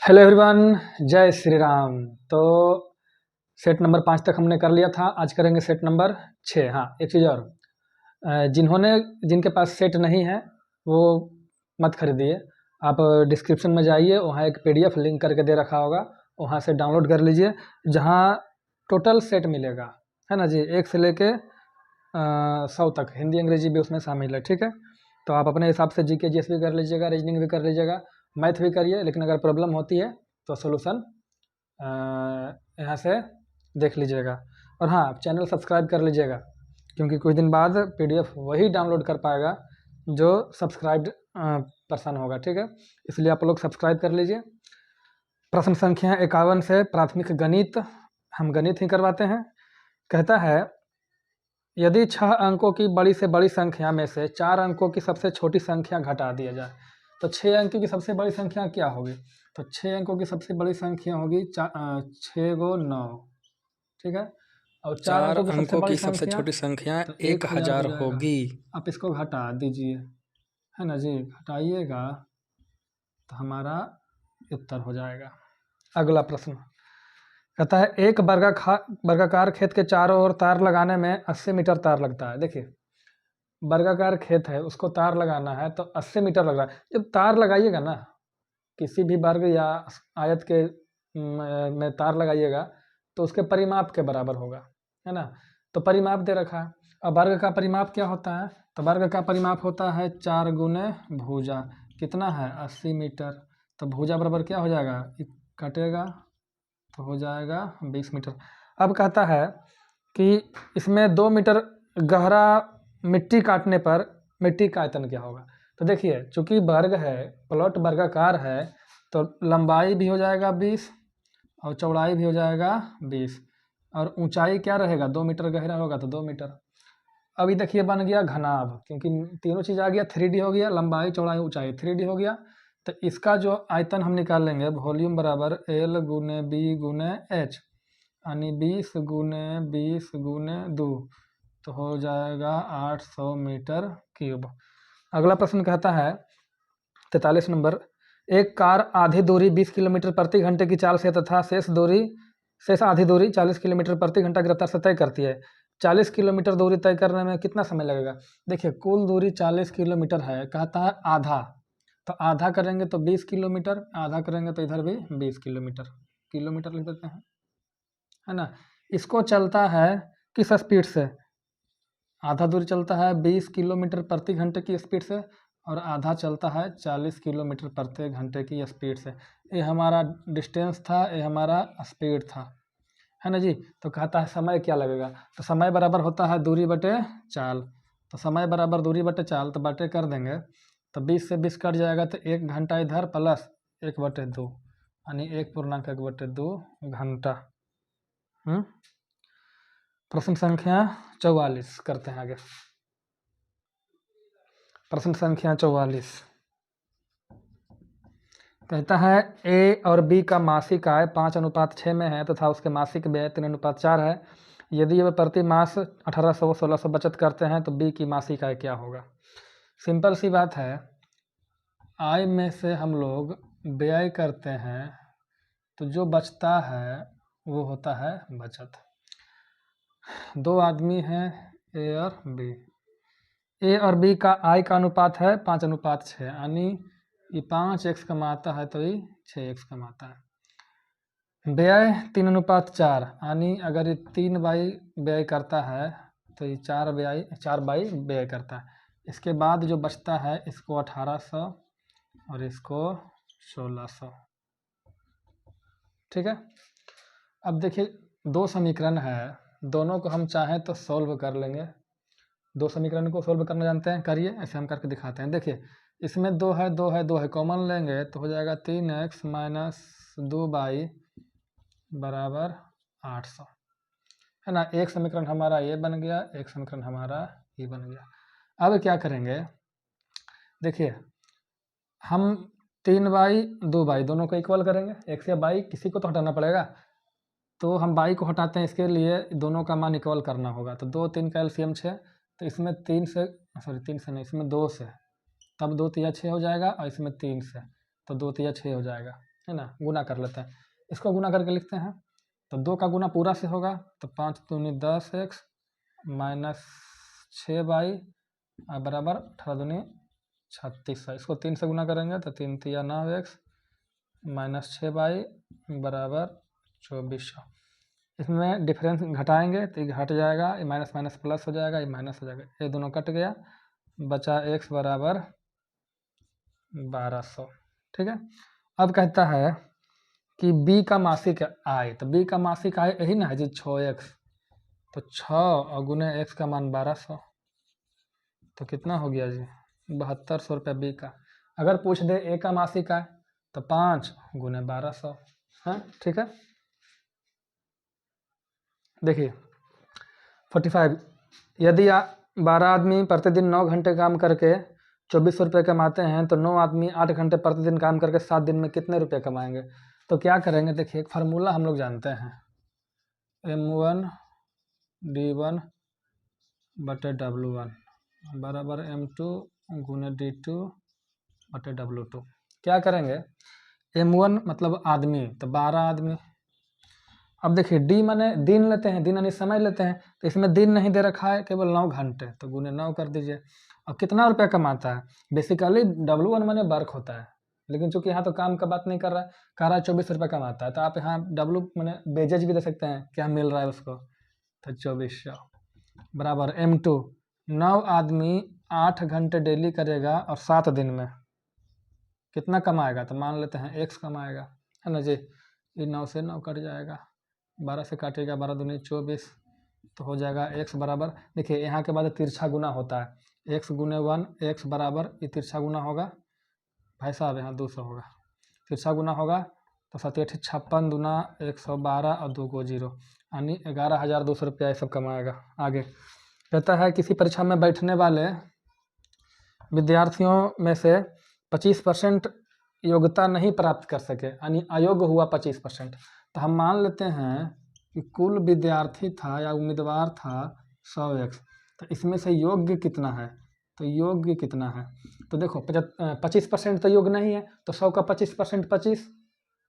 Hello everyone, जय श्री राम। तो set number 5 तक हमने कर लिया था। आज करेंगे सेट नंबर 6। हाँ, एक चीज़ और, जिनके पास सेट नहीं है वो मत खरीदिए। आप डिस्क्रिप्शन में जाइए, वहाँ एक पीडीएफ लिंक करके दे रखा होगा, वहाँ से डाउनलोड कर लीजिए, जहाँ टोटल सेट मिलेगा, है ना जी। 1 से लेके 100 तक हिंदी अंग्रेजी भी उसमें शामिल है, ठीक है। तो आप अपने हिसाब से जीके जीएस भी कर लीजिएगा, रीजनिंग भी कर लीजिएगा, मैथ भी करिए। लेकिन अगर प्रॉब्लम होती है तो सोल्यूशन यहाँ से देख लीजिएगा। और हाँ, चैनल सब्सक्राइब कर लीजिएगा, क्योंकि कुछ दिन बाद पीडीएफ वही डाउनलोड कर पाएगा जो सब्सक्राइब्ड पर्सन होगा, ठीक है। इसलिए आप लोग सब्सक्राइब कर लीजिए। प्रश्न संख्या 51 से प्राथमिक गणित, हम गणित ही करवाते हैं। कहता है, यदि 6 अंकों की बड़ी से बड़ी संख्या में से 4 अंकों की सबसे छोटी संख्या घटा दिया जाए, तो 6 अंकों की सबसे बड़ी संख्या क्या होगी? तो 6 अंकों की सबसे बड़ी संख्या होगी 6 गो 9, ठीक है। और 4 4 अंकों की सबसे अंकों बड़ी की सबसे संख्या छोटी संख्या तो 1000 हो जाएगा। होगी। आप इसको घटा दीजिए, है ना जी। घटाइएगा तो हमारा उत्तर हो जाएगा। अगला प्रश्न कहता है, एक वर्गाकार खेत के चारों ओर तार लगाने में 80 मीटर तार लगता है। देखिए, वर्गाकार खेत है, उसको तार लगाना है तो 80 मीटर लग रहा है। जब तार लगाइएगा ना, किसी भी वर्ग या आयत के में तार लगाइएगा तो उसके परिमाप के बराबर होगा, है ना। तो परिमाप दे रखा है। अब वर्ग का परिमाप क्या होता है? तो वर्ग का परिमाप होता है 4 गुने भुजा। कितना है? 80 मीटर। तो भुजा बराबर क्या हो जाएगा? कटेगा तो हो जाएगा 20 मीटर। अब कहता है कि इसमें 2 मीटर गहरा मिट्टी काटने पर मिट्टी का आयतन क्या होगा? तो देखिए, चूंकि वर्ग है, प्लॉट वर्गाकार है, तो लंबाई भी हो जाएगा 20 और चौड़ाई भी हो जाएगा 20, और ऊंचाई क्या रहेगा? 2 मीटर गहरा होगा तो 2 मीटर। अभी देखिए बन गया घनाभ, क्योंकि तीनों चीज़ आ गया। 3D हो गया, लंबाई चौड़ाई ऊंचाई 3D हो गया। तो इसका जो आयतन हम निकाल लेंगे, वॉल्यूम बराबर L गुने B गुने H, यानी 20 गुने 20 गुने 2, तो हो जाएगा 800 मीटर क्यूब। अगला प्रश्न कहता है 43 नंबर, एक कार आधी दूरी 20 किलोमीटर प्रति घंटे की चाल से तथा शेष आधी दूरी 40 किलोमीटर प्रति घंटा की रफ्तार से तय करती है। 40 किलोमीटर दूरी तय करने में कितना समय लगेगा? देखिए, कुल दूरी 40 किलोमीटर है, कहता है आधा, तो आधा करेंगे तो 20 किलोमीटर, आधा करेंगे तो इधर भी 20 किलोमीटर, किलोमीटर लिख देते हैं, है ना। इसको चलता है किस स्पीड से? आधा दूरी चलता है 20 किलोमीटर प्रति घंटे की स्पीड से, और आधा चलता है 40 किलोमीटर प्रति घंटे की स्पीड से। ये हमारा डिस्टेंस था, ये हमारा स्पीड था, है ना जी। तो कहता है समय क्या लगेगा? तो समय बराबर होता है दूरी बटे चाल। तो समय बराबर दूरी बटे चाल, तो बटे कर देंगे तो 20 से 20 कट जाएगा, तो 1 घंटा इधर प्लस 1/2, यानी 1.1/2 घंटा। प्रश्न संख्या 44 करते हैं आगे। प्रश्न संख्या 44 कहता है, ए और बी का मासिक आय 5:6 में है तथा उसके मासिक व्यय 3:4 है। यदि वे प्रति मास 1800-1600 बचत करते हैं तो बी की मासिक आय क्या होगा? सिंपल सी बात है, आय में से हम लोग व्यय करते हैं तो जो बचता है वो होता है बचत। 2 आदमी हैं, ए और बी। ए और बी का आय का अनुपात है 5:6, यानी ये 5x कमाता है तो ये 6x कमाता है। व्यय 3:4, यानी अगर ये 3 बाई व्यय करता है तो ये 4 बाई व्यय करता है। इसके बाद जो बचता है इसको 1800 और इसको 1600, ठीक है। अब देखिए, 2 समीकरण है, दोनों को हम चाहें तो सॉल्व कर लेंगे। 2 समीकरण को सॉल्व करना जानते हैं, करिए, ऐसे हम करके दिखाते हैं। देखिए, इसमें 2 है, 2 है, 2 है, कॉमन लेंगे तो हो जाएगा 3x माइनस 2y बराबर 800, है ना। एक समीकरण हमारा ये बन गया, एक समीकरण हमारा ये बन गया। अब क्या करेंगे? देखिए, हम 3y 2y दोनों को इक्वल करेंगे। x या y किसी को तो हटाना पड़ेगा, तो हम y को हटाते हैं। इसके लिए दोनों का मान इक्वल करना होगा। तो 2 3 का एलसीएम 6, तो इसमें 3 से नहीं, इसमें 2 से, तब 2 तिया 6 हो जाएगा, और इसमें 3 से तो 2 तिया 6 हो जाएगा। है ना, गुना कर लेते हैं, इसको गुना करके लिखते हैं। तो 2 का गुना पूरा से होगा तो 5 दूनी 10x माइनस 6y बराबर 18 दूनी 36 है। इसको 3 से गुना करेंगे तो 3 तिया 9x माइनस 6y बराबर 2400। इसमें डिफरेंस घटाएंगे तो ये घट जाएगा, ये माइनस माइनस प्लस हो जाएगा, ये माइनस हो जाएगा, ये दोनों कट गया, बचा x बराबर 1200। ठीक है। अब कहता है कि b का मासिक आय, तो b का मासिक आय यही ना है जी 6x, तो 6 और गुने x का मान 1200, तो कितना हो गया जी 7200 रुपये b का। अगर पूछ दे a का मासिक आय तो 5 गुने 1200 है। ठीक है। देखिए 45, यदि 12 आदमी प्रतिदिन 9 घंटे काम करके 2400 रुपये कमाते हैं तो 9 आदमी 8 घंटे प्रतिदिन काम करके 7 दिन में कितने रुपए कमाएंगे। तो क्या करेंगे, देखिए एक फार्मूला हम लोग जानते हैं, m1 d1 बटे w1 बराबर m2 गुने d2 बटे w2। क्या करेंगे, m1 मतलब आदमी, तो 12 आदमी। अब देखिए d माने दिन लेते हैं, दिन यानी समय लेते हैं, तो इसमें दिन नहीं दे रखा है, केवल 9 घंटे, तो गुने 9 कर दीजिए। और कितना रुपया कमाता है, बेसिकली w1 माने वर्क होता है, लेकिन चूंकि यहाँ तो काम का बात नहीं कर रहा है, कह रहा है 2400 रुपये कमाता है, तो आप यहाँ w माने बेजेज भी दे सकते हैं, क्या मिल रहा है उसको, तो 2400 बराबर m2, 9 आदमी 8 घंटे डेली करेगा और 7 दिन में कितना कमाएगा, तो मान लेते हैं x कमाएगा, है ना जी। ये 9 से 9 कट जाएगा, 12 से काटेगा, 12 दूनी 24, तो हो जाएगा x बराबर, देखिए यहाँ के बाद तिरछा गुना होता है, x गुने 1 x बराबर, ये तिरछा गुना होगा भाई साहब, यहाँ 200 होगा, तिरछा गुना होगा तो 7 56 दूना 112 और 2 को 0, यानी 11,200 रुपया ये सब कमाएगा। आगे कहता है किसी परीक्षा में बैठने वाले विद्यार्थियों में से 25% योग्यता नहीं प्राप्त कर सके, यानी अयोग्य हुआ 25%, तो हम मान लेते हैं कि कुल विद्यार्थी था या उम्मीदवार था 100x, तो इसमें से योग्य कितना है, तो योग्य कितना है, तो देखो 25% तो योग्य नहीं है, तो 100 का 25% 25,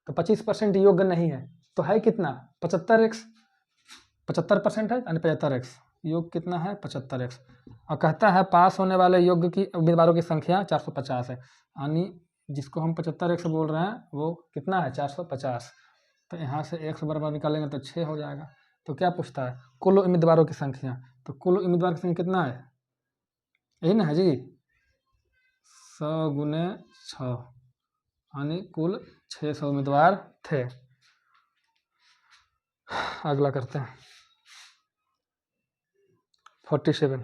तो 25% योग्य नहीं है, तो है कितना 75x, 75% है यानी 75x, योग कितना है 75x। और कहता है पास होने वाले योग्य की उम्मीदवारों की संख्या 450 है, यानी जिसको हम 75x बोल रहे हैं वो कितना है 450, तो यहाँ से x बराबर निकालेंगे तो 6 हो जाएगा। तो क्या पूछता है, कुल उम्मीदवारों की संख्या, तो कुल उम्मीदवार की संख्या कितना है, यही ना है जी 100 गुने 6, यानी कुल 600 उम्मीदवार थे। अगला करते हैं 47,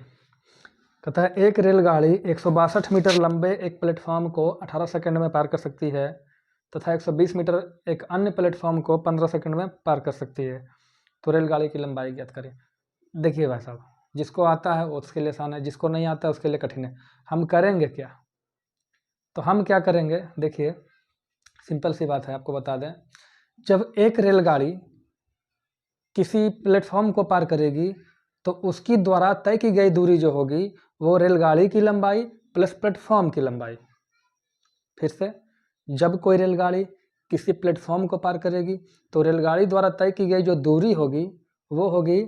कहता है एक रेलगाड़ी 162 मीटर लंबे एक प्लेटफॉर्म को 18 सेकंड में पार कर सकती है तथा 120 मीटर एक अन्य प्लेटफॉर्म को 15 सेकंड में पार कर सकती है, तो रेलगाड़ी की लंबाई ज्ञात करें। देखिए भाई साहब, जिसको आता है उसके लिए आसान है, जिसको नहीं आता है उसके लिए कठिन है। हम करेंगे क्या, तो हम क्या करेंगे, देखिए सिंपल सी बात है, आपको बता दें, जब एक रेलगाड़ी किसी प्लेटफॉर्म को पार करेगी तो उसकी द्वारा तय की गई दूरी जो होगी वो रेलगाड़ी की लंबाई प्लस प्लेटफॉर्म की लंबाई। फिर से, जब कोई रेलगाड़ी किसी प्लेटफॉर्म को पार करेगी तो रेलगाड़ी द्वारा तय की गई जो दूरी होगी वो होगी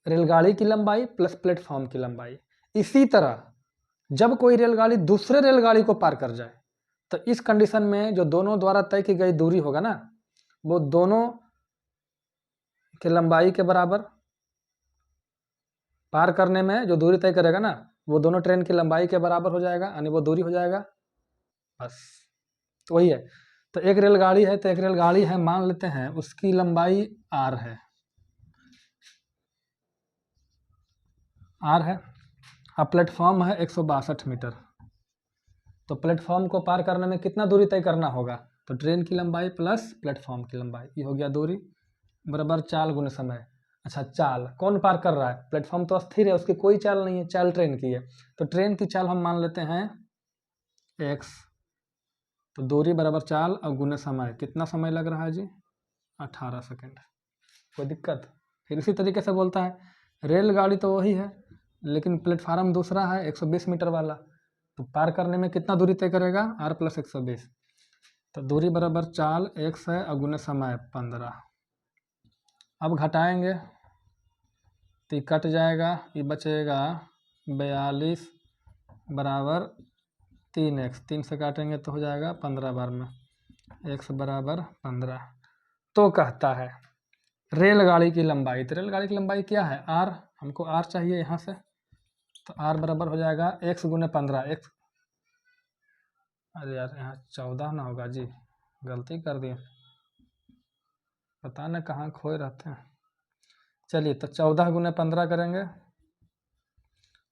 रेलगाड़ी की लंबाई प्लस प्लेटफॉर्म की लंबाई। इसी तरह जब कोई रेलगाड़ी दूसरे रेलगाड़ी को पार कर जाए तो इस कंडीशन में जो दोनों द्वारा तय की गई दूरी होगा ना, वो दोनों की लंबाई के बराबर, पार करने में जो दूरी तय करेगा ना वो दोनों ट्रेन की लंबाई के बराबर हो जाएगा, यानी वो दूरी हो जाएगा, बस तो वही है। तो एक रेलगाड़ी है, तो एक रेलगाड़ी है, मान लेते हैं उसकी लंबाई r है, r है, अब प्लेटफॉर्म है 162 मीटर, तो प्लेटफॉर्म को पार करने में कितना दूरी तय करना होगा, तो ट्रेन की लंबाई प्लस प्लेटफॉर्म की लंबाई, ये हो गया दूरी बराबर चाल गुने समय। अच्छा, चाल कौन पार कर रहा है, प्लेटफॉर्म तो स्थिर है, उसकी कोई चाल नहीं है, चाल ट्रेन की है, तो ट्रेन की चाल हम मान लेते हैं x, तो दूरी बराबर चाल और गुने समय, कितना समय लग रहा है जी 18 सेकंड, कोई दिक्कत। फिर इसी तरीके से बोलता है रेलगाड़ी तो वही है लेकिन प्लेटफार्म दूसरा है 120 मीटर वाला, तो पार करने में कितना दूरी तय करेगा r प्लस 120, तो दूरी बराबर चाल x है और गुने समय 15। अब घटाएंगे तो ये कट जाएगा, ये बचेगा 42 बराबर 3x। 3 से काटेंगे तो हो जाएगा 15 बार में x बराबर 15। तो कहता है रेलगाड़ी की लंबाई, तो रेलगाड़ी की लंबाई क्या है r, हमको r चाहिए यहाँ से, तो r बराबर हो जाएगा x गुने 15। x, अरे यार यहाँ 14 ना होगा जी, गलती कर दिए, पता नहीं कहाँ खोए रहते हैं। चलिए तो 14 गुने 15 करेंगे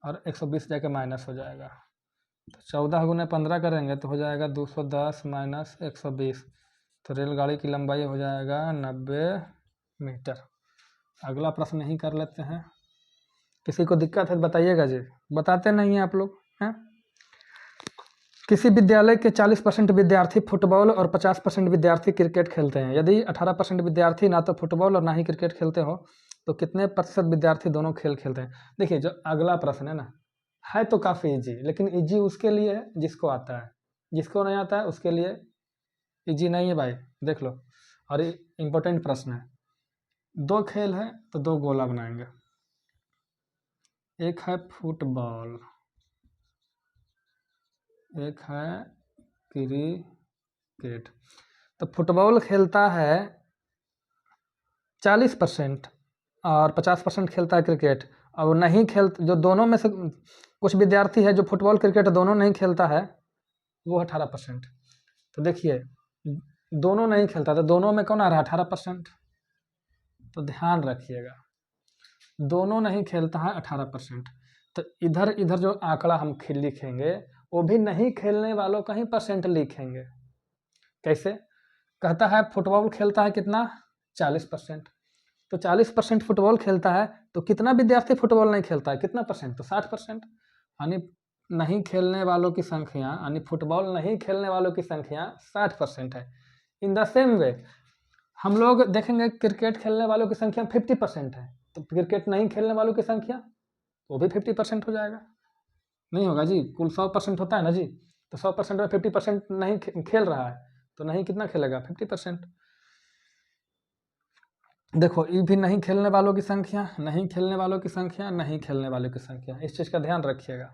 और 120 जाके माइनस हो जाएगा, तो 14 गुने 15 करेंगे तो हो जाएगा 210 माइनस 120, तो रेलगाड़ी की लंबाई हो जाएगा 90 मीटर। अगला प्रश्न ही कर लेते हैं। किसी को दिक्कत है तो बताइएगा जी, बताते नहीं हैं आप लोग हैं। किसी विद्यालय के 40% विद्यार्थी फुटबॉल और 50% विद्यार्थी क्रिकेट खेलते हैं। यदि 18% विद्यार्थी ना तो फुटबॉल और ना ही क्रिकेट खेलते हो तो कितने प्रतिशत विद्यार्थी दोनों खेल खेलते हैं। देखिए जो अगला प्रश्न है ना, है तो काफ़ी इजी, लेकिन इजी उसके लिए है जिसको आता है, जिसको नहीं आता है उसके लिए इजी नहीं है भाई, देख लो। और इम्पोर्टेंट प्रश्न है, 2 खेल है तो 2 गोला बनाएंगे। एक है फुटबॉल, एक है क्रिकेट। तो फुटबॉल खेलता है 40% और 50% खेलता है क्रिकेट। और नहीं खेल, जो दोनों में से कुछ विद्यार्थी है जो फुटबॉल क्रिकेट दोनों नहीं खेलता है, वो 18%। तो देखिए दोनों नहीं खेलता, तो दोनों में कौन आ रहा है 18%, तो ध्यान रखिएगा दोनों नहीं खेलता है 18%। तो इधर इधर जो आंकड़ा हम लिखेंगे वो भी नहीं खेलने वालों का ही परसेंट लिखेंगे। कैसे, कहता है फुटबॉल खेलता है कितना 40%, तो 40% फुटबॉल खेलता है, तो कितना विद्यार्थी फुटबॉल नहीं खेलता है, कितना परसेंट, तो 60%। यानी नहीं खेलने वालों की संख्या, यानी फुटबॉल नहीं खेलने वालों की संख्या 60% है। इन द सेम वे हम लोग देखेंगे क्रिकेट खेलने वालों की संख्या 50% है, तो क्रिकेट नहीं खेलने वालों की संख्या वो भी 50% हो जाएगा। नहीं होगा जी, कुल 100% होता है ना जी, तो 100% में 50% नहीं खेल रहा है, तो नहीं कितना खेलेगा 50%। देखो ये भी नहीं खेलने वालों की संख्या, नहीं खेलने वालों की संख्या, नहीं खेलने वालों की संख्या, इस चीज़ का ध्यान रखिएगा।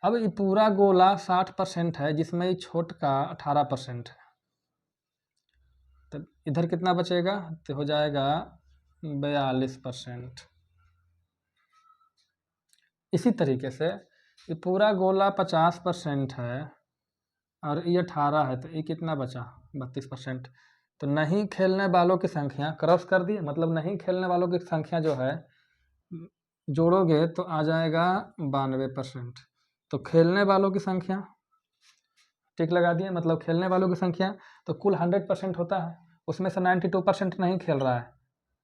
अब ये पूरा गोला 60% है जिसमें ये छोट का 18% है, तो इधर कितना बचेगा, तो हो जाएगा 42%। इसी तरीके से ये पूरा गोला 50% है और ये 18 है, तो ये कितना बचा 32%। तो नहीं खेलने वालों की संख्या क्रॉस कर दिए, मतलब नहीं खेलने वालों की संख्या जो है जोड़ोगे तो आ जाएगा 92%। तो खेलने वालों की संख्या टिक लगा दिए, मतलब खेलने वालों की संख्या तो कुल 100% होता है, उसमें से 92% नहीं खेल रहा है।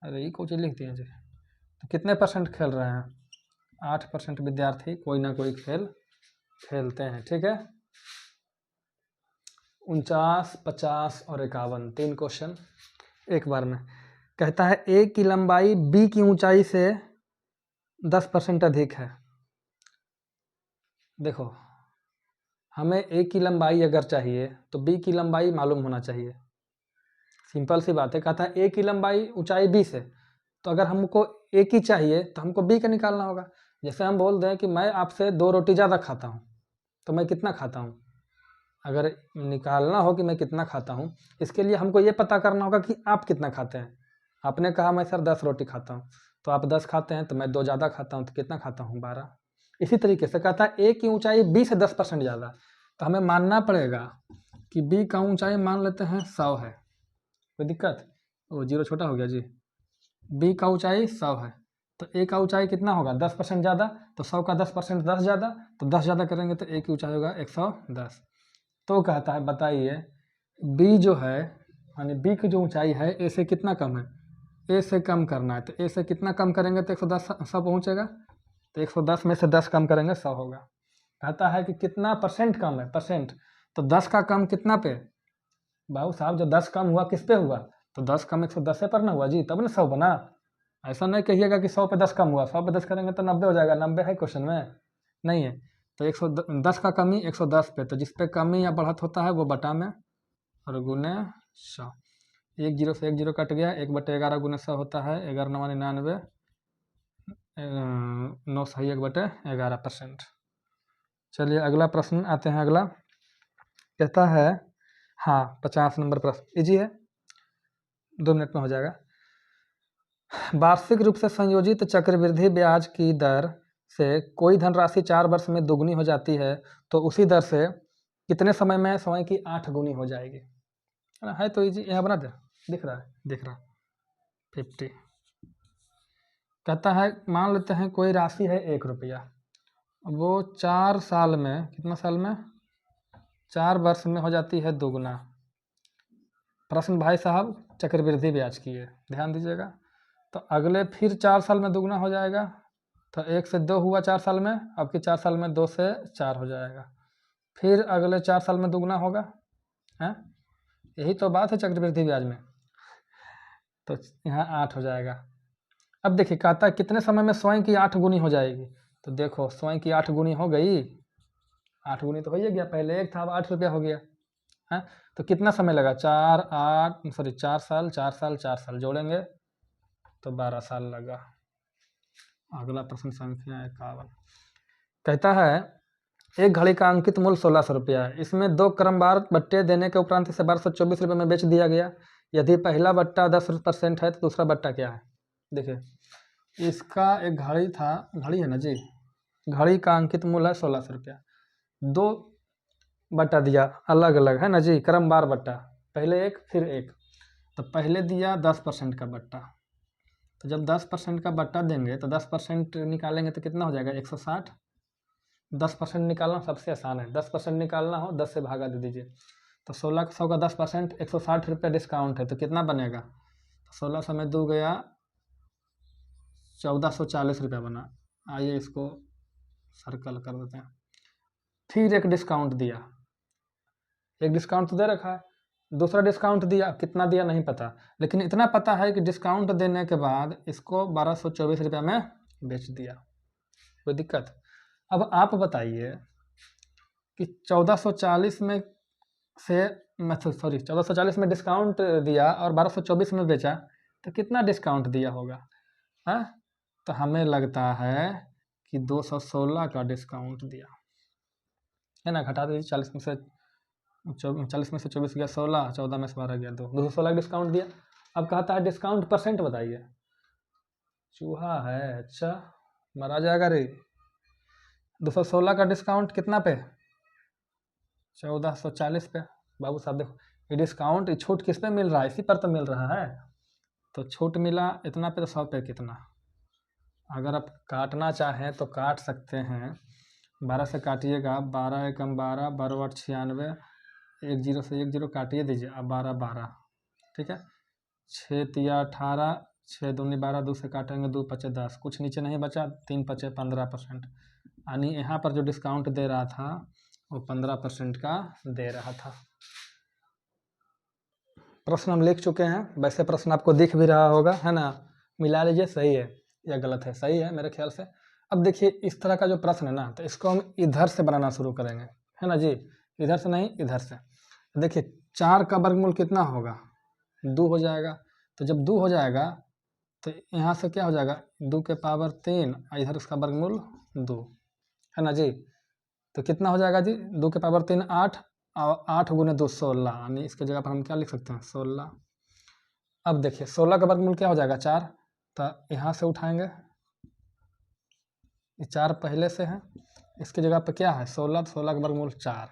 अरे ये कुछ लिख दिए जी, तो कितने परसेंट खेल रहे हैं, 8% विद्यार्थी कोई ना कोई खेल खेलते हैं। ठीक है, 49, 50 और 51 3 क्वेश्चन एक बार में। कहता है ए की लंबाई बी की ऊंचाई से 10% अधिक है। देखो हमें ए की लंबाई अगर चाहिए तो बी की लंबाई मालूम होना चाहिए, सिंपल सी बात है। कहता है ए की लंबाई ऊंचाई बी से, तो अगर हमको ए की चाहिए तो हमको बी का निकालना होगा। जैसे हम बोल दें कि मैं आपसे 2 रोटी ज़्यादा खाता हूँ, तो मैं कितना खाता हूँ, अगर निकालना हो कि मैं कितना खाता हूँ, इसके लिए हमको ये पता करना होगा कि आप कितना खाते हैं। आपने कहा मैं सर 10 रोटी खाता हूँ, तो आप 10 खाते हैं, तो मैं 2 ज़्यादा खाता हूँ, तो कितना खाता हूँ 12। इसी तरीके से कहता है ए की ऊंचाई बी से 10% ज़्यादा, तो हमें मानना पड़ेगा कि बी का ऊंचाई मान लेते हैं 100 है, कोई दिक्कत, वो 0 छोटा हो गया जी। बी का ऊंचाई 100 है, तो ए का ऊंचाई कितना होगा 10% ज़्यादा, तो 100 का 10% 10 ज़्यादा, तो 10 ज़्यादा करेंगे तो ए की ऊंचाई होगा 110। तो कहता है बताइए बी जो है, यानी बी की जो ऊंचाई है ए से कितना कम है, ए से कम करना है, तो ए से कितना कम करेंगे तो 110 100 पहुँचेगा, तो 110 में से 10 कम करेंगे 100 होगा। कहता है कि कितना परसेंट कम है, परसेंट, तो 10 का कम कितना पे, बाबू साहब जो 10 कम हुआ किस पे हुआ, तो 10 कम 110 पर ना हुआ जी, तब ना 100 बना। ऐसा नहीं कहिएगा कि 100 पे 10 कम हुआ, 100 पे 10 करेंगे तो 90 हो जाएगा, 90 है क्वेश्चन में नहीं है। तो 110 का कमी 110 पे, तो जिस पे कमी या बढ़त होता है वो बटा में और गुने 100। 1 जीरो से 1 जीरो कट गया, 1/11 गुने 100 होता है 11 9 99, 9 सही 1/11%। चलिए अगला प्रश्न आते हैं। अगला कहता है, हाँ 50 नंबर प्रश्न इजी है, 2 मिनट में हो जाएगा। वार्षिक रूप से संयोजित चक्रवृद्धि ब्याज की दर से कोई धनराशि 4 वर्ष में दोगुनी हो जाती है, तो उसी दर से कितने समय में स्वयं की 8 गुनी हो जाएगी? है तो इजी, यहाँ बना दे, दिख रहा है, दिख रहा 50। कहता है मान लेते हैं कोई राशि है 1 रुपया, वो 4 साल में, कितना साल में, 4 वर्ष में हो जाती है दोगुना। प्रश्न भाई साहब चक्रवृद्धि ब्याज की है, ध्यान दीजिएगा। तो अगले फिर 4 साल में दोगुना हो जाएगा, तो 1 से 2 हुआ 4 साल में, अब की 4 साल में 2 से 4 हो जाएगा, फिर अगले 4 साल में दोगुना होगा, है यही तो बात है चक्रवृद्धि ब्याज में। तो यहाँ 8 हो जाएगा। अब देखिए कहता है कितने समय में स्वयं की 8 गुनी हो जाएगी, तो देखो स्वयं की 8 गुनी हो गई, 8 गुनी तो हो ही गया, पहले 1 था अब 8 रुपया हो गया है। तो कितना समय लगा, 4 साल 4 साल 4 साल जोड़ेंगे तो 12 साल लगा। अगला प्रश्न संख्या 51 कहता है एक घड़ी का अंकित मूल्य 1600 रुपया है, इसमें 2 क्रमवार बट्टे देने के उपरांत इसे 1224 रुपये में बेच दिया गया। यदि पहला बट्टा 10% है तो दूसरा बट्टा क्या है? देखिए इसका एक घड़ी था, घड़ी है ना जी, घड़ी का अंकित मूल्य है 1600 रुपया, 2 बट्टा दिया अलग अलग है ना जी, क्रमवार बट्टा, पहले 1 फिर 1। तो पहले दिया 10% का बट्टा, तो जब 10% का बट्टा देंगे तो 10% निकालेंगे तो कितना हो जाएगा 160। 10% निकालना सबसे आसान है, 10% निकालना हो 10 से भागा दे दीजिए, तो 1600 का 10% 160 रुपया डिस्काउंट है, तो कितना बनेगा, तो 1600 में 2 गया 1440 रुपया बना। आइए इसको सर्कल कर देते हैं। फिर एक डिस्काउंट दिया, एक डिस्काउंट तो दे रखा है, दूसरा डिस्काउंट दिया, कितना दिया नहीं पता, लेकिन इतना पता है कि डिस्काउंट देने के बाद इसको 1224 रुपया में बेच दिया। कोई दिक्कत? अब आप बताइए कि 1440 में से, सॉरी 1440 में डिस्काउंट दिया और 1224 में बेचा, तो कितना डिस्काउंट दिया होगा? हाँ तो हमें लगता है कि 216 का डिस्काउंट दिया है ना। घटा दीजिए, 40 में से 24 गया 16, 14 में से 12 गया 216 डिस्काउंट दिया। अब कहता है डिस्काउंट परसेंट बताइए। चूहा है, अच्छा मरा जाएगा रे। 216 का डिस्काउंट कितना पे? 1440 पे। बाबू साहब देखो ये डिस्काउंट, ये छूट किस पे मिल रहा है? इसी पर तो मिल रहा है। तो छूट मिला इतना पे, तो 100 पे कितना? अगर आप काटना चाहें तो काट सकते हैं, 12 से काटिएगा, 12 एकम 12, 12 8 96, 1 जीरो से 1 जीरो काटिए दीजिए, अब 12 12, ठीक है। 6 तिया 18, 6 दूनी 12, 2 से काटेंगे 2 पचे 10, कुछ नीचे नहीं बचा, 3 पचे 15%, यानी यहाँ पर जो डिस्काउंट दे रहा था वो 15% का दे रहा था। प्रश्न हम लिख चुके हैं, वैसे प्रश्न आपको दिख भी रहा होगा है ना, मिला लीजिए सही है या गलत है। सही है मेरे ख्याल से। अब देखिए इस तरह का जो प्रश्न है ना, तो इसको हम इधर से बनाना शुरू करेंगे, है ना जी, इधर से नहीं इधर से। देखिए 4 का वर्गमूल कितना होगा? 2 हो जाएगा। तो जब 2 हो जाएगा तो यहाँ से क्या हो जाएगा, 2 के पावर 3, इधर उसका वर्गमूल 2, है ना जी। तो कितना हो जाएगा जी, 2 के पावर 3 8, और 8 गुने 2 16, यानी इसके जगह पर हम क्या लिख सकते हैं 16। अब देखिए 16 का वर्गमूल क्या हो जाएगा 4, तो यहाँ से उठाएंगे, ये 4 पहले से है, इसके जगह पर क्या है 16, 16 का वर्गमूल 4,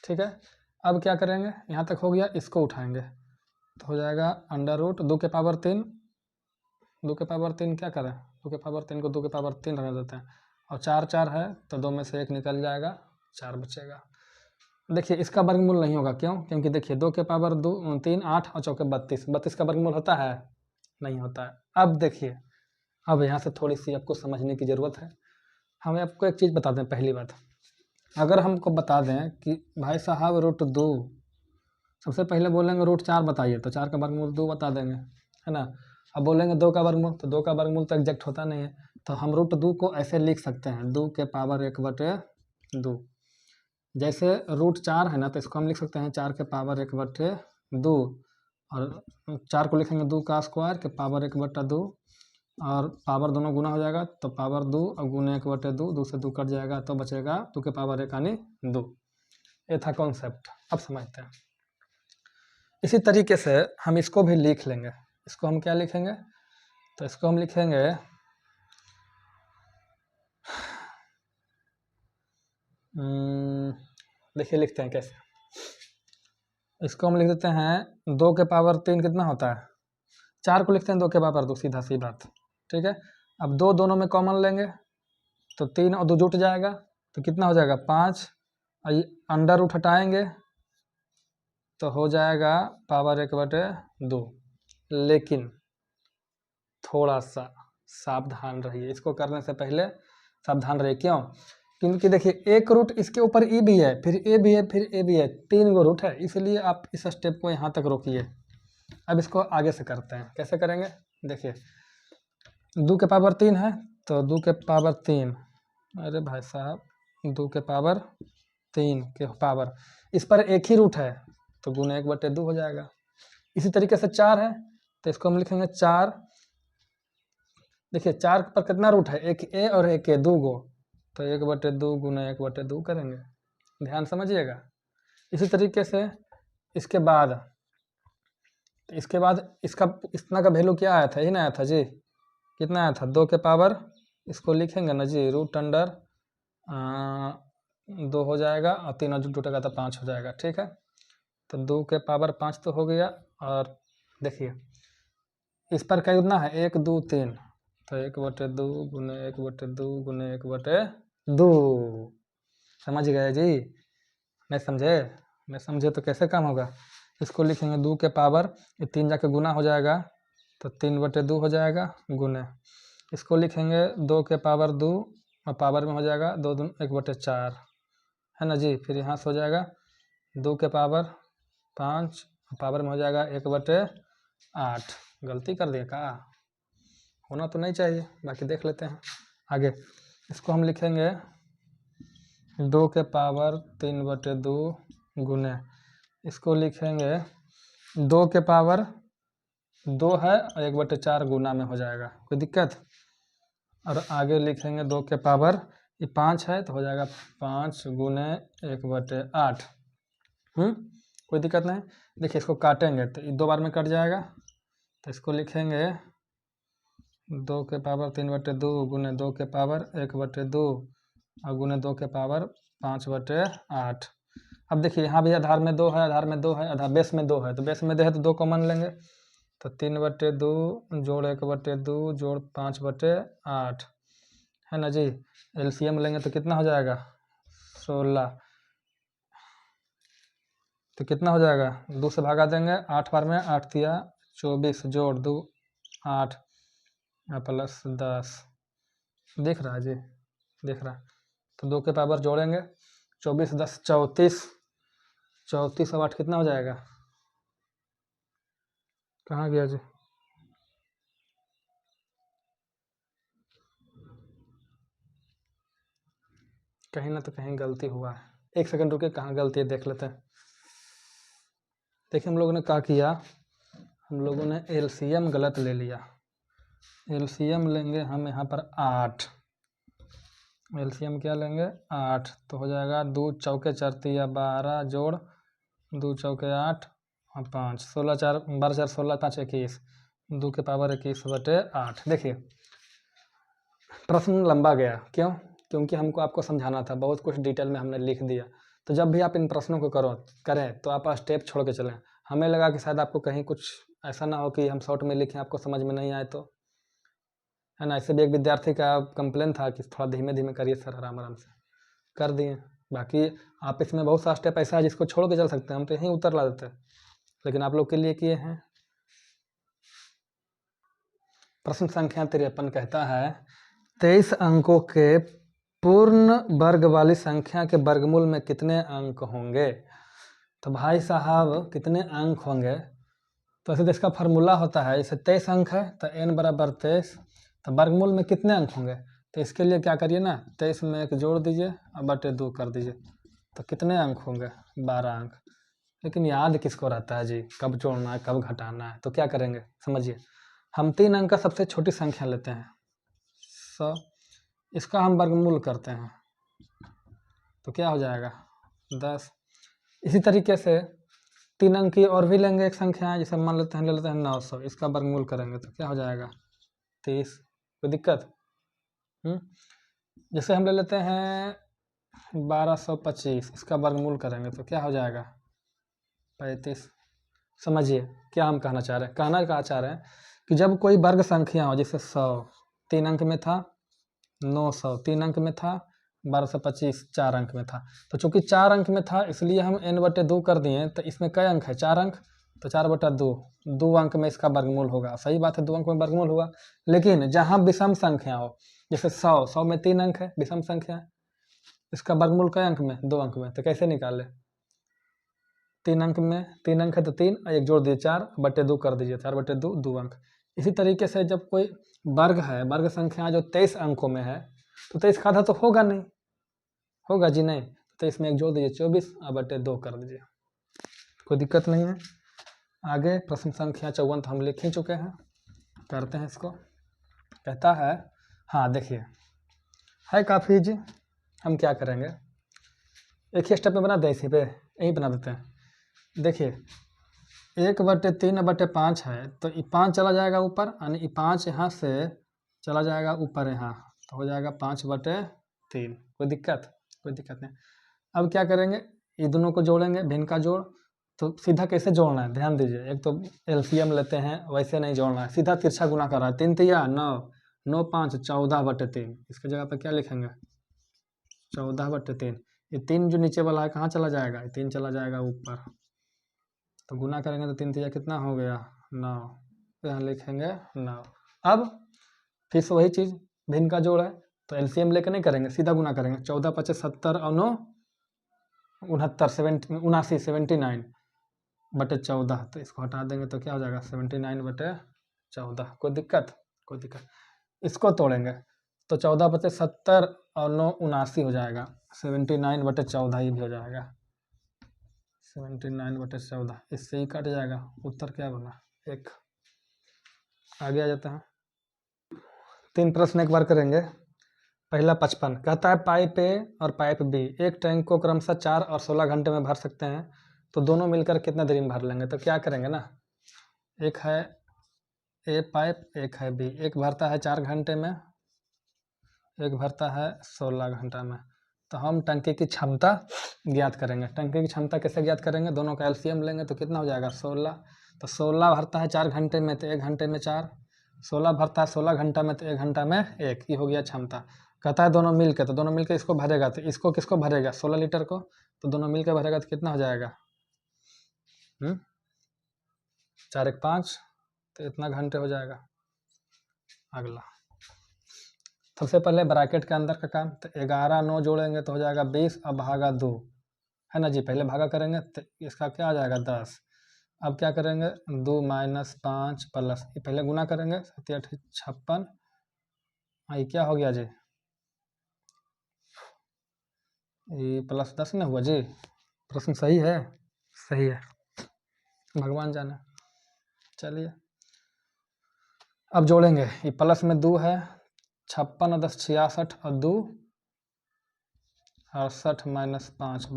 ठीक है। अब क्या करेंगे, यहाँ तक हो गया, इसको उठाएंगे तो हो जाएगा अंडर रूट 2 के पावर 3, 2 के पावर 3 क्या करें, 2 के पावर 3 को 2 के पावर 3 रहने देते हैं, और 4 4 है तो 2 में से 1 निकल जाएगा, 4 बचेगा। देखिए इसका वर्गमूल नहीं होगा, क्यों? क्योंकि देखिए 2 के पावर 2 3 8 और चौके 32, 32 का वर्गमूल होता है? नहीं होता है। अब देखिए, अब यहाँ से थोड़ी सी आपको समझने की ज़रूरत है। हमें आपको एक चीज़ बता दें, पहली बात, अगर हमको बता दें कि भाई साहब रूट 2, सबसे पहले बोलेंगे रूट 4 बताइए, तो 4 का वर्गमूल 2 बता देंगे, है ना। अब बोलेंगे 2 का वर्गमूल, तो 2 का वर्गमूल तो एग्जैक्ट होता नहीं है, तो हम रूट 2 को ऐसे लिख सकते हैं, 2 के पावर 1/2, जैसे रूट 4 है ना, तो इसको हम लिख सकते हैं 4 के पावर 1/2, और 4 को लिखेंगे 2 का स्क्वायर के पावर 1/2, और पावर दोनों गुना हो जाएगा तो पावर 2 और गुने 1/2, 2 से 2 कट जाएगा तो बचेगा 2 के पावर 1 यानी 2। ये था कॉन्सेप्ट। अब समझते हैं। इसी तरीके से हम इसको भी लिख लेंगे। इसको हम क्या लिखेंगे, तो इसको हम लिखेंगे देखिए लिखते हैं कैसे। इसको हम लिख देते हैं 2 के पावर 3 कितना होता है, 4 को लिखते हैं 2 के पावर 2, सीधा सी बात, ठीक है। अब 2 दोनों में कॉमन लेंगे तो 3 और 2 जुट जाएगा तो कितना हो जाएगा 5, और ये अंडर रूट हटाएंगे तो हो जाएगा पावर 1/2। लेकिन थोड़ा सा सावधान रहिए, इसको करने से पहले सावधान रहिए। क्यों? क्योंकि देखिए एक रूट इसके ऊपर ई भी है, फिर ए भी है, फिर ए भी है, 3 गो रूट है, इसलिए आप इस स्टेप को यहाँ तक रोकिए। अब इसको आगे से करते हैं। कैसे करेंगे, देखिए 2 के पावर 3 है तो 2 के पावर 3, अरे भाई साहब 2 के पावर 3 के पावर, इस पर एक ही रूट है तो गुने 1/2 हो जाएगा। इसी तरीके से 4 है तो इसको हम लिखेंगे 4, देखिए 4 पर कितना रूट है, एक ए और एक ए, 2 गो, तो 1/2 गुने 1/2 करेंगे, ध्यान समझिएगा। इसी तरीके से इसके बाद इसका इतना का वैल्यू क्या आया था, यही ना आया था जी, कितना आया था 2 के पावर, इसको लिखेंगे ना जी रूट अंडर 2 हो जाएगा, और 3 जुटेगा तो 5 हो जाएगा, ठीक है। तो 2 के पावर 5 तो हो गया, और देखिए इस पर कितना है 1 2 3, तो 1/2 गुने 1/2 गुने 1/2। समझ गए जी? नहीं समझे? नहीं समझे तो कैसे काम होगा। इसको लिखेंगे 2 के पावर, ये 3 जाके गुना हो जाएगा तो 3/2 हो जाएगा, गुने इसको लिखेंगे 2 के पावर 2, और पावर में हो जाएगा 2 2 1/4, है ना जी। फिर यहाँ से हो जाएगा 2 के पावर 5, पावर में हो जाएगा 1/8। गलती कर दिए का, होना तो नहीं चाहिए, बाकी देख लेते हैं आगे। इसको हम लिखेंगे 2 के पावर 3/2 गुने, इसको लिखेंगे 2 के पावर 2 है और 1/4 गुना में हो जाएगा, कोई दिक्कत। और आगे लिखेंगे 2 के पावर, ये 5 है तो हो जाएगा 5 गुने 1/8। कोई दिक्कत नहीं। देखिए इसको काटेंगे तो ये 2 बार में कट जाएगा, तो इसको लिखेंगे 2 के पावर 3/2 गुने 2 के पावर 1/2 और गुने 2 के पावर 5/8। अब देखिए यहाँ भी आधार में 2 है, आधार में 2 है, आधार बेस में 2 है, तो बेस में 2 है तो 2 कॉमन लेंगे, तो 3/2 जोड़ 1/2 जोड़ 5/8, है ना जी। एलसीएम लेंगे तो कितना हो जाएगा 16, तो कितना हो जाएगा 2 से भागा देंगे, 8 बार में 8 तिया 24 जोड़ 2 8 प्लस 10, दिख रहा है जी, दिख रहा है। तो 2 के पावर जोड़ेंगे 24 10 34, 34 और 8 कितना हो जाएगा, कहाँ गया जी, कहीं ना तो कहीं गलती हुआ है। 1 सेकंड रुके, कहाँ गलती है देख लेते हैं। देखिए हम लोगों ने क्या किया, हम लोगों ने एलसीएम गलत ले लिया। एलसीएम लेंगे हम यहाँ पर 8, एलसीएम क्या लेंगे 8, तो हो जाएगा 2 चौके 4 तिया 12 जोड़ 2 चौके 8 और 5, 16 4 12 4 16 5 21, 2 के पावर 21/8। देखिए प्रश्न लंबा गया, क्यों? क्योंकि हमको आपको समझाना था, बहुत कुछ डिटेल में हमने लिख दिया। तो जब भी आप इन प्रश्नों को करें तो आप स्टेप छोड़ के चलें। हमें लगा कि शायद आपको कहीं कुछ ऐसा ना हो कि हम शॉर्ट में लिखें, आपको समझ में नहीं आए, तो है ना। ऐसे भी एक विद्यार्थी का कंप्लेन था कि थोड़ा धीमे धीमे करिए सर, आराम आराम से कर दिए। बाकी आप इसमें बहुत सा स्टेप ऐसा है जिसको छोड़ के चल सकते हैं, हम तो यहीं उतर ला देते हैं, लेकिन आप लोग के लिए किए हैं। प्रश्न संख्या 53 कहता है 23 अंकों के पूर्ण वर्ग वाली संख्या के वर्गमूल में कितने अंक होंगे। तो भाई साहब कितने अंक होंगे, तो ऐसे तो इसका फार्मूला होता है, इसे 23 अंक है तो n बराबर 23, तो वर्गमूल में कितने अंक होंगे। तो इसके लिए क्या करिए ना, 23 में 1 जोड़ दीजिए और बटे 2 कर दीजिए, तो कितने अंक होंगे? 12 अंक। लेकिन याद किसको रहता है जी कब जोड़ना है कब घटाना है? तो क्या करेंगे समझिए, हम 3 अंक का सबसे छोटी संख्या लेते हैं 100, इसका हम वर्गमूल करते हैं तो क्या हो जाएगा 10। इसी तरीके से 3 अंक की और भी लेंगे एक संख्या है, जैसे मान लेते हैं ले लेते हैं 900, इसका वर्गमूल करेंगे तो क्या हो जाएगा 30। कोई दिक्कत? जैसे हम ले लेते हैं 1225, इसका वर्गमूल करेंगे तो क्या हो जाएगा 35। समझिए क्या हम कहना चाह रहे हैं, क्या चाह रहे हैं कि जब कोई वर्ग संख्या हो, जैसे 100 3 अंक में था, 900 3 अंक में था, 1225 4 अंक में था, तो चूंकि 4 अंक में था इसलिए हम n/2 कर दिए। तो इसमें कई अंक है? 4 अंक, तो 4/2 2 अंक में इसका वर्गमूल होगा। सही बात है, 2 अंक में वर्गमूल होगा। लेकिन जहाँ विषम संख्या हो, जैसे 100 में 3 अंक है, विषम संख्या है, इसका वर्गमूल कई अंक में? 2 अंक में। तो कैसे निकाले? 3 अंक में 3 अंक है तो 3 एक जोड़ दीजिए 4/2 कर दीजिए, 4/2 2 अंक। इसी तरीके से जब कोई वर्ग है, वर्ग संख्या जो 23 अंकों में है, तो 23 का आधा तो होगा नहीं, होगा जी नहीं, तो इसमें एक जोड़ दीजिए 24/2 कर दीजिए, कोई दिक्कत नहीं है। आगे प्रश्न संख्या 54 तो हम लिख ही चुके हैं, करते हैं इसको। कहता है, हाँ देखिए है काफ़ी जी, हम क्या करेंगे एक ही स्टेप में बना दें, इसी पे यही बना देते हैं। देखिए 1/3/5 है, तो ये 5 चला जाएगा ऊपर, यानी ये 5 यहाँ से चला जाएगा ऊपर यहाँ, तो हो जाएगा 5/3। कोई दिक्कत? कोई दिक्कत नहीं। अब क्या करेंगे, ये दोनों को जोड़ेंगे, भिन्न का जोड़। तो सीधा कैसे जोड़ना है ध्यान दीजिए, एक तो एलसीएम लेते हैं, वैसे नहीं जोड़ना है, सीधा तिरछा गुना कर रहा है। 3 तिया 9, 9 5 14/3, इसके जगह पे क्या लिखेंगे 14/3। ये 3 जो नीचे वाला है कहाँ चला जाएगा? ये 3 चला जाएगा ऊपर, तो गुना करेंगे तो 3 तिया कितना हो गया 9, तो यहाँ लिखेंगे 9। अब फिर से वही चीज़, भिन्न का जोड़ है तो एलसीएम लेकर नहीं करेंगे, सीधा गुना करेंगे। 14 5 70 और 9 69 79/14, तो इसको हटा देंगे तो क्या हो जाएगा 79/14। कोई दिक्कत? कोई दिक्कत? इसको तोड़ेंगे तो 14 बचे 70 और 9 79 हो जाएगा, 79/14 ये भी हो जाएगा 79/14, इससे ही कट जाएगा। उत्तर क्या बना 1। आगे आ जाता है, 3 प्रश्न एक बार करेंगे। पहला 55 कहता है पाइप ए और पाइप बी एक टैंक को क्रमशः 4 और 16 घंटे में भर सकते हैं, तो दोनों मिलकर कितना देरी में भर लेंगे? तो क्या करेंगे ना, एक है ए पाइप, एक है बी, एक भरता है 4 घंटे में, एक भरता है 16 घंटा में। तो हम टंकी की क्षमता ज्ञात करेंगे। टंकी की क्षमता कैसे ज्ञात करेंगे? दोनों का एलसीएम लेंगे तो कितना हो जाएगा 16। तो 16 भरता है 4 घंटे में तो 1 घंटे में 4, 16 भरता है 16 घंटा में तो 1 घंटा में 1, ये हो गया क्षमता। कहता है दोनों मिल के, तो दोनों मिल के इसको भरेगा, तो इसको किसको भरेगा 16 लीटर को, तो दोनों मिल के भरेगा तो कितना हो जाएगा 4 1 5, तो इतना घंटे हो जाएगा। अगला सबसे पहले ब्रैकेट के अंदर का काम, तो 11 9 जोड़ेंगे तो हो जाएगा 20, अब भागा 2 है ना जी, पहले भागा करेंगे तो इसका क्या आ जाएगा 10। अब क्या करेंगे 2 - 5 प्लस, ये पहले गुना करेंगे 7 8 56, ये क्या हो गया जी, ये +10 ना हुआ जी। प्रश्न सही है? सही है, भगवान जाने। चलिए अब जोड़ेंगे, ये प्लस में 2 है, 56 और 10 66 और 2 68 - 5 =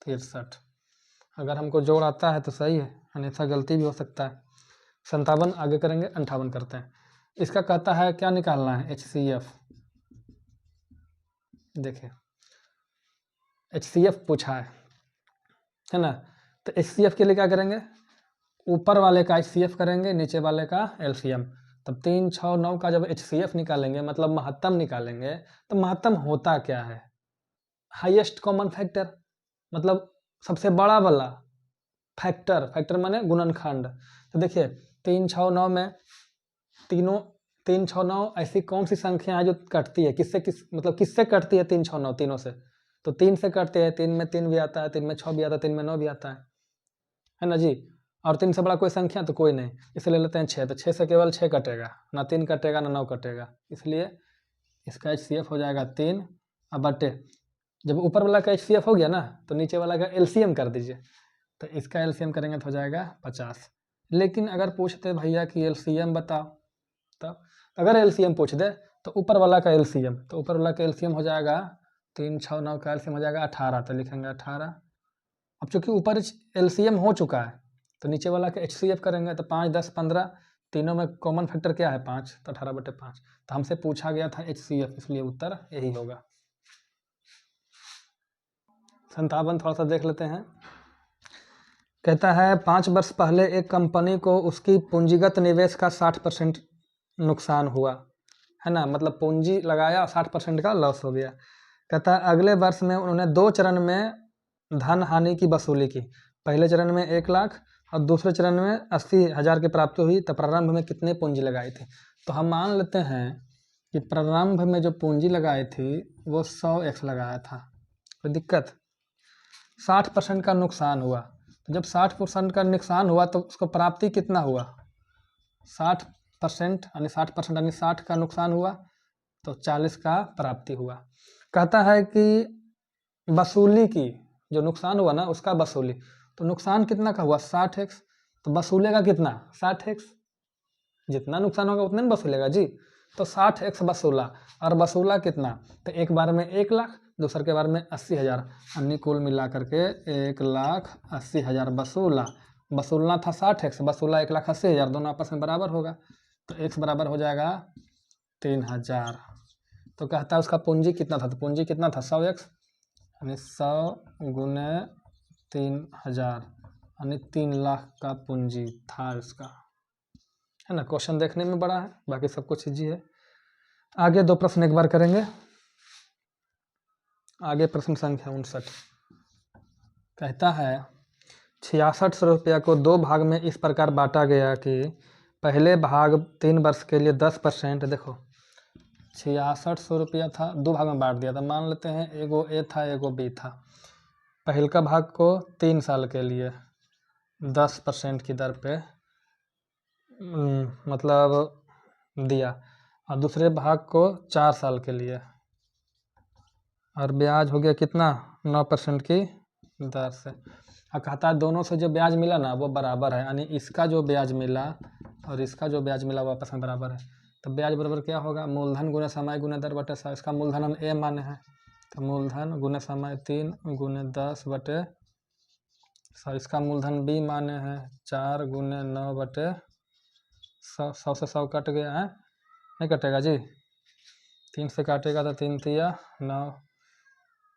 63। अगर हमको जोड़ आता है तो सही है, अन्यथा गलती भी हो सकता है। 57 आगे करेंगे, 58 करते हैं। इसका कहता है क्या निकालना है HCF। देखिए HCF पूछा है ना, तो HCF के लिए क्या करेंगे, ऊपर वाले का HCF करेंगे, नीचे वाले का LCM। तब 3 6 9 का जब HCF निकालेंगे मतलब महत्तम निकालेंगे, तो महत्तम होता क्या है, हाईएस्ट कॉमन फैक्टर, मतलब सबसे बड़ा वाला फैक्टर, फैक्टर माने गुणनखंड। तो देखिए 3 6 9 में तीनों 3 6 9 ऐसी कौन सी संख्या है जो कटती है, किससे कटती है 3 6 9 तीनों से, तो 3 से कटती है, 3 में 3 भी आता है, 3 में 6 भी आता है, 3 में 9 भी आता है ना जी। और 3 से बड़ा कोई संख्या तो कोई नहीं, इसलिए ले लेते हैं 6, तो 6 से केवल 6 कटेगा, ना 3 कटेगा ना 9 कटेगा, इसलिए इसका HCF हो जाएगा 3 बटे जब ऊपर वाला का HCF हो गया ना तो नीचे वाला का LCM कर दीजिए। तो इसका LCM करेंगे तो हो जाएगा 50। लेकिन अगर पूछते भैया कि LCM बताओ, तो अगर LCM पूछ दे तो ऊपर वाला का LCM, तो ऊपर वाला का LCM हो जाएगा 3 6 9 का LCM हो जाएगा 18, तो लिखेंगे 18। अब चूंकि ऊपर LCM हो चुका है तो नीचे वाला का HCF करेंगे तो 5 10 15, तीनों में कॉमन फैक्टर क्या है 5, तो 18/5। तो हमसे पूछा गया था HCF, इसलिए उत्तर यही होगा। 57 थोड़ा सा देख लेते हैं। कहता है 5 वर्ष पहले एक कंपनी को उसकी पूंजीगत निवेश का 60% नुकसान हुआ, है ना, मतलब पूंजी लगाया 60% का लॉस हो गया। कहता है अगले वर्ष में उन्होंने 2 चरण में धन हानि की वसूली की। पहले चरण में 1 लाख और दूसरे चरण में 80,000 की प्राप्ति हुई, तो प्रारंभ में कितने पूंजी लगाई थी। तो हम मान लेते हैं कि प्रारंभ में जो पूंजी लगाई थी वो 100x लगाया था। कोई दिक्कत? 60% का नुकसान हुआ, तो जब 60% का नुकसान हुआ तो उसको प्राप्ति कितना हुआ, 60% यानी 60% यानी 60 का नुकसान हुआ तो 40 का प्राप्ति हुआ। कहता है कि वसूली की, जो नुकसान हुआ ना उसका वसूली, तो नुकसान कितना का हुआ 60x, तो वसूलेगा कितना 60x, जितना नुकसान होगा उतने में वसूलेगा जी। तो 60x वसूला, और वसूला कितना, तो एक बार में 1 लाख, दूसरे के बार में 80,000, अन्य कुल मिला करके 1,80,000 वसूला। वसूलना था 60x, वसूला 1,80,000, दोनों आपस में बराबर होगा, तो x बराबर हो जाएगा 3,000। तो कहता है उसका पूंजी कितना था, तो पूंजी कितना था 100x, यानी 100 गुने 3,000, यानी 3 लाख का पूंजी था इसका, है ना। क्वेश्चन देखने में बड़ा है, बाकी सब कुछ इजी है। आगे 2 प्रश्न एक बार करेंगे। आगे प्रश्न संख्या 59 कहता है 6600 रुपया को 2 भाग में इस प्रकार बांटा गया कि पहले भाग 3 वर्ष के लिए 10%, देखो 6600 रुपया था, 2 भाग में बांट दिया था, मान लेते हैं एगो ए था एगो बी था। पहले का भाग को 3 साल के लिए 10% की दर पे मतलब दिया, और दूसरे भाग को 4 साल के लिए, और ब्याज हो गया कितना 9% की दर से। और कहता है दोनों से जो ब्याज मिला ना वो बराबर है, यानी इसका जो ब्याज मिला और इसका जो ब्याज मिला वो आपस में बराबर है। तो ब्याज बराबर क्या होगा, मूलधन गुने समय गुने दर बटे 100। इसका मूलधन हम ए माने हैं, तो मूलधन गुने समय 3 गुने 10 बटे 100। इसका मूलधन बी माने हैं 4 गुने 9 बटे 100। 100 से 100 कट गया है, नहीं कटेगा जी, 3 से काटेगा तो 3 तिया 9,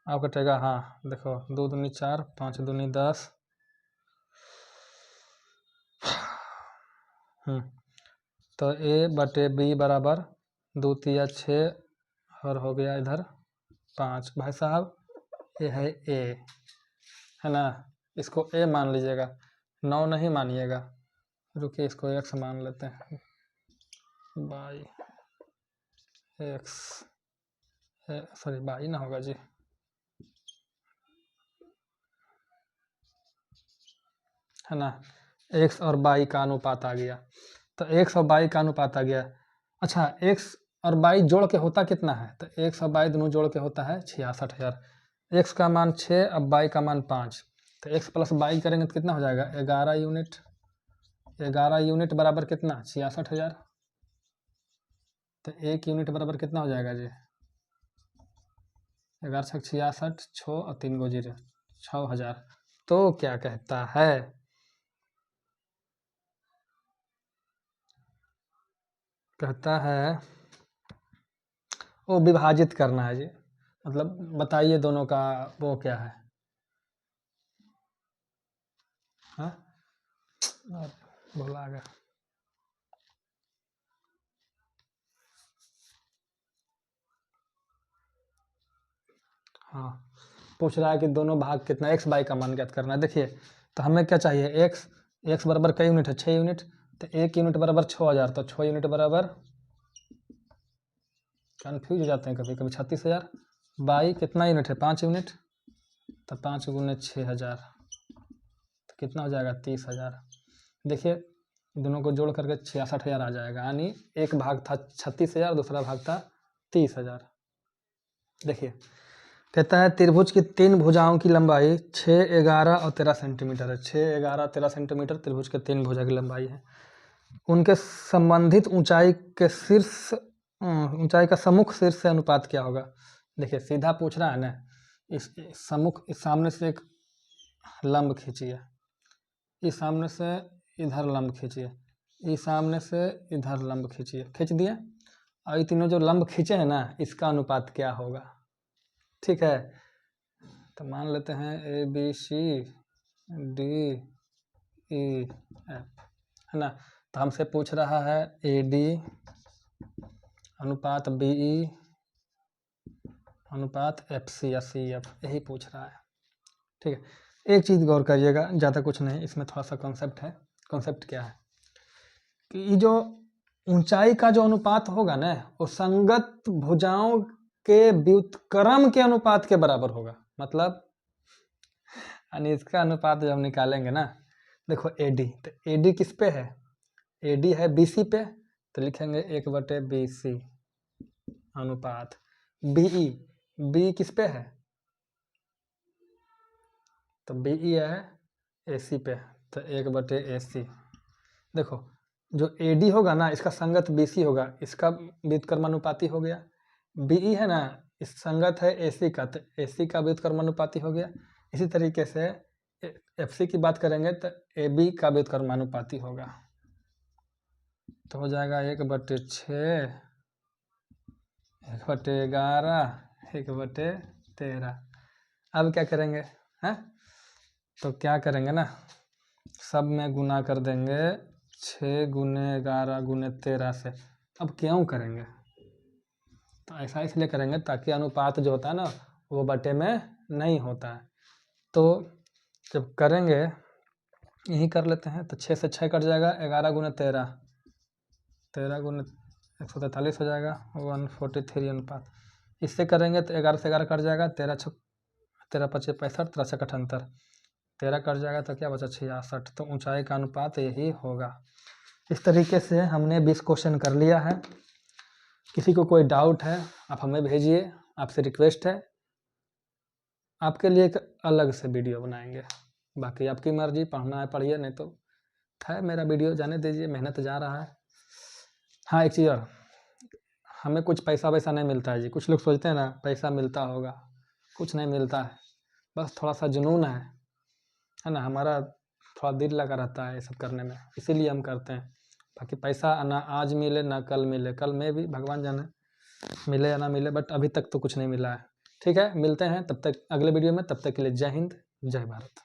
अब कटेगा, हाँ देखो 2 दूनी 4 5 दूनी 10, तो ए बटे बी बराबर 2 तिया 6 और हो गया इधर 5। भाई साहब ये है ए, है ना, इसको ए मान लीजिएगा, 9 नहीं मानिएगा, रुकिए इसको x मान लेते हैं, बाई एक्स, सॉरी बाई ना होगा जी, है ना, x और बाई का अनुपात आ गया, तो x और बाई का अनुपात आ गया। अच्छा x और बाई जोड़ के होता कितना है, तो x और बाई दोनों जोड़ के होता है 66,000। x का मान 6 अब बाई का मान 5, तो x प्लस बाई करेंगे तो कितना हो जाएगा 11 यूनिट। 11 यूनिट बराबर कितना 66,000, तो 1 यूनिट बराबर कितना हो जाएगा जी 11 छक 66, 6 और 3 गो 0, 6,000। तो क्या कहता है, कहता है वो विभाजित करना है जी, मतलब बताइए दोनों का वो क्या है, हाँ भुला गया, हाँ पूछ रहा है कि दोनों भाग कितना, x बाई का मान ज्ञात करना है। देखिए तो हमें क्या चाहिए x बराबर कई यूनिट है 6 यूनिट, तो 1 यूनिट बराबर 6,000, तो 6 यूनिट बराबर, कन्फ्यूज हो जाते हैं कभी कभी, 36,000। बाई कितना यूनिट है 5 यूनिट, तो 5 गुने 6,000, तो कितना हो जाएगा 30,000। देखिए दोनों को जोड़ करके 66,000 आ जाएगा, यानी एक भाग था 36,000 दूसरा भाग था 30,000। देखिए कहता है त्रिभुज की 3 भुजाओं की लंबाई 6, 11 और 13 सेंटीमीटर है। 6, 11, 13 सेंटीमीटर त्रिभुज के 3 भुजा की लंबाई है। उनके संबंधित ऊंचाई के शीर्ष ऊंचाई का सम्मुख शीर्ष से अनुपात क्या होगा? देखिए सीधा पूछ रहा है ना, इस सम्मुख, इस सामने से एक लंब खींचिए, इस सामने से इधर लंब खींचिए, इस सामने से इधर लंब खींचिए, खींच दिए, और ये तीनों जो लंब खींचे हैं ना, इसका अनुपात क्या होगा? ठीक है, तो मान लेते हैं A B C D E F, है ना। तो हमसे पूछ रहा है ए डी अनुपात बी ई अनुपात एफ सी या सी एफ, यही पूछ रहा है। ठीक है, एक चीज़ गौर करिएगा, ज़्यादा कुछ नहीं, इसमें थोड़ा सा कॉन्सेप्ट है। कॉन्सेप्ट क्या है कि ये जो ऊंचाई का जो अनुपात होगा ना, वो संगत भुजाओं के व्युत्क्रम के अनुपात के बराबर होगा। मतलब यानी इसका अनुपात जब निकालेंगे ना, देखो एडी, तो एडी किस पे है? एडी है बीसी पे, तो लिखेंगे 1/BC अनुपात बीई, बी किस पे है? तो बीई है एसी पे, तो 1/AC। देखो जो एडी होगा ना, इसका संगत बीसी होगा, इसका व्युत्क्रमानुपाती हो गया। बीई है ना, इस संगत है एसी का, तो एसी का व्युत्क्रमानुपाती हो गया। इसी तरीके से एफसी की बात करेंगे तो एबी का व्युत्क्रमानुपाती होगा, तो हो जाएगा 1/6, 1/11, 1/13। अब क्या करेंगे हैं? तो क्या करेंगे ना, सब में गुना कर देंगे 6 गुने 11 गुने 13 से। अब क्यों करेंगे? तो ऐसा इसलिए करेंगे ताकि अनुपात जो होता है ना, वो बटे में नहीं होता है। तो जब करेंगे, यही कर लेते हैं, तो 6 से 6 कट जाएगा, 11 गुने 13, 13 गुने 143 हो जाएगा, 143 अनुपात। इससे करेंगे तो 11 से 11 कट जाएगा, 13 5 65, 13 6 78, 13 कट जाएगा तो क्या बचा? 66। तो ऊंचाई का अनुपात यही होगा। इस तरीके से हमने 20 क्वेश्चन कर लिया है। किसी को कोई डाउट है आप हमें भेजिए, आपसे रिक्वेस्ट है, आपके लिए एक अलग से वीडियो बनाएंगे। बाकी आपकी मर्जी, पढ़ना है पढ़िए, नहीं तो है मेरा वीडियो जाने दीजिए, मेहनत जा रहा है। हाँ एक चीज़ और, हमें कुछ पैसा वैसा नहीं मिलता है जी। कुछ लोग सोचते हैं ना पैसा मिलता होगा, कुछ नहीं मिलता है, बस थोड़ा सा जुनून है ना, हमारा थोड़ा दिल लगा रहता है ये सब करने में, इसीलिए हम करते हैं। बाकी पैसा ना आज मिले ना कल मिले, कल में भी भगवान जाने मिले या ना मिले, बट अभी तक तो कुछ नहीं मिला है। ठीक है, मिलते हैं तब तक अगले वीडियो में, तब तक के लिए जय हिंद, जय भारत।